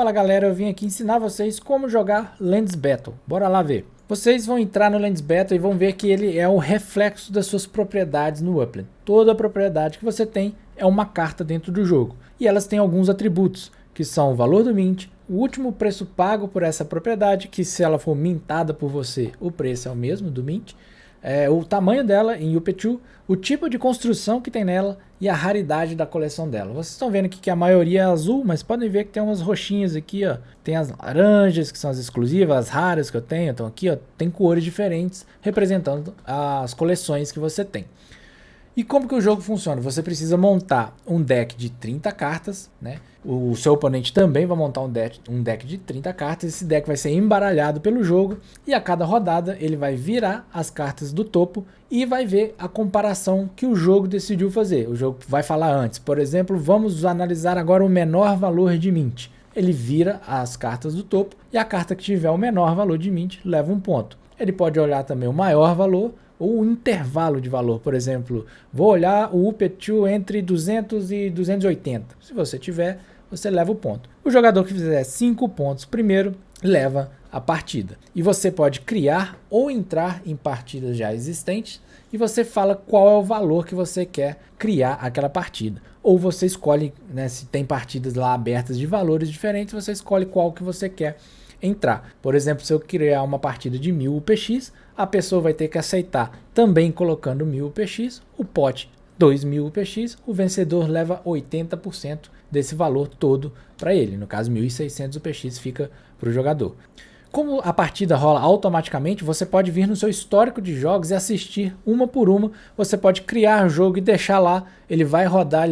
Fala galera, eu vim aqui ensinar vocês como jogar Lands Battle. Bora lá ver. Vocês vão entrar no Lands Battle e vão ver que ele é o reflexo das suas propriedades no Upland. Toda propriedade que você tem é uma carta dentro do jogo. E elas têm alguns atributos, que são o valor do mint, o último preço pago por essa propriedade, que se ela for mintada por você, o preço é o mesmo do mint, o tamanho dela em UP2, o tipo de construção que tem nela e a raridade da coleção dela. Vocês estão vendo aqui que a maioria é azul, mas podem ver que tem umas roxinhas aqui, ó. Tem as laranjas, que são as exclusivas, as raras que eu tenho. Então aqui, ó, tem cores diferentes representando as coleções que você tem. E como que o jogo funciona? Você precisa montar um deck de 30 cartas, né? O seu oponente também vai montar um deck de 30 cartas. Esse deck vai ser embaralhado pelo jogo e a cada rodada ele vai virar as cartas do topo e vai ver a comparação que o jogo decidiu fazer. O jogo vai falar antes, por exemplo, vamos analisar agora o menor valor de mint. Ele vira as cartas do topo e a carta que tiver o menor valor de mint leva um ponto. Ele pode olhar também o maior valor ou um intervalo de valor, por exemplo, vou olhar o UP2 entre 200 e 280. Se você tiver, você leva o ponto. O jogador que fizer 5 pontos primeiro, leva a partida. E você pode criar ou entrar em partidas já existentes e você fala qual é o valor que você quer criar aquela partida. Ou você escolhe, né, se tem partidas lá abertas de valores diferentes, você escolhe qual que você quer entrar. Por exemplo, se eu criar uma partida de 1000 UPX, a pessoa vai ter que aceitar também colocando 1000 UPX, o pote 2000 UPX, o vencedor leva 80% desse valor todo para ele. No caso, 1600 UPX fica para o jogador. Como a partida rola automaticamente, você pode vir no seu histórico de jogos e assistir uma por uma. Você pode criar o jogo e deixar lá, ele vai rodar,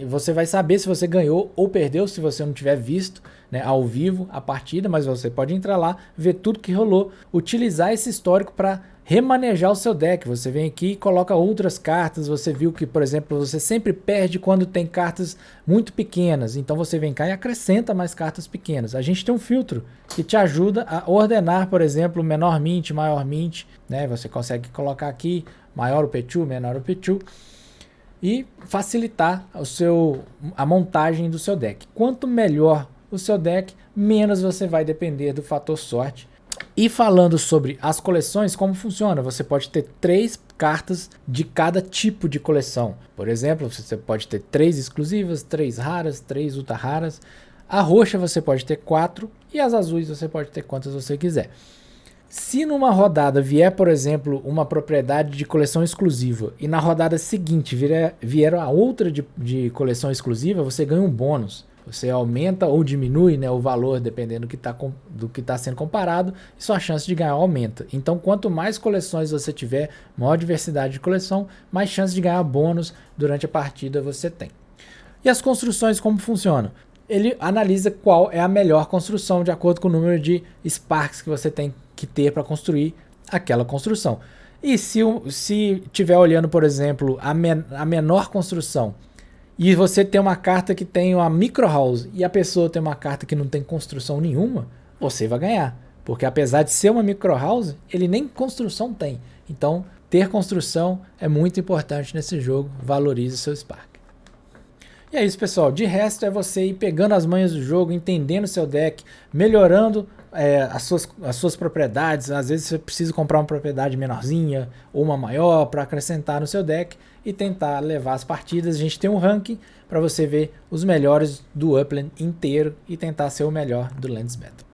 você vai saber se você ganhou ou perdeu, se você não tiver visto, né, ao vivo a partida, mas você pode entrar lá, ver tudo que rolou, utilizar esse histórico para remanejar o seu deck. Você vem aqui e coloca outras cartas. Você viu que, por exemplo, você sempre perde quando tem cartas muito pequenas, então você vem cá e acrescenta mais cartas pequenas. A gente tem um filtro que te ajuda a ordenar, por exemplo, menor mint, maior mint, né? Você consegue colocar aqui maior UP2, menor UP2 e facilitar a montagem do seu deck. Quanto melhor o seu deck, menos você vai depender do fator sorte. E falando sobre as coleções, como funciona? Você pode ter 3 cartas de cada tipo de coleção. Por exemplo, você pode ter 3 exclusivas, 3 raras, 3 ultra raras. A roxa você pode ter 4 e as azuis você pode ter quantas você quiser. Se numa rodada vier, por exemplo, uma propriedade de coleção exclusiva e na rodada seguinte vier a outra de coleção exclusiva, você ganha um bônus. Você aumenta ou diminui, né, o valor dependendo do que está sendo comparado e sua chance de ganhar aumenta. Então, quanto mais coleções você tiver, maior diversidade de coleção, mais chance de ganhar bônus durante a partida você tem. E as construções como funcionam? Ele analisa qual é a melhor construção de acordo com o número de Sparks que você tem que ter para construir aquela construção. E se tiver olhando, por exemplo, a menor construção, e você tem uma carta que tem uma micro house e a pessoa tem uma carta que não tem construção nenhuma, você vai ganhar. Porque apesar de ser uma micro house, ele nem construção tem. Então, ter construção é muito importante nesse jogo. Valorize seu Spark. E é isso, pessoal. De resto, é você ir pegando as manhas do jogo, entendendo o seu deck, melhorando as suas propriedades. Às vezes você precisa comprar uma propriedade menorzinha ou uma maior para acrescentar no seu deck e tentar levar as partidas. A gente tem um ranking para você ver os melhores do Upland inteiro e tentar ser o melhor do Lands Battle.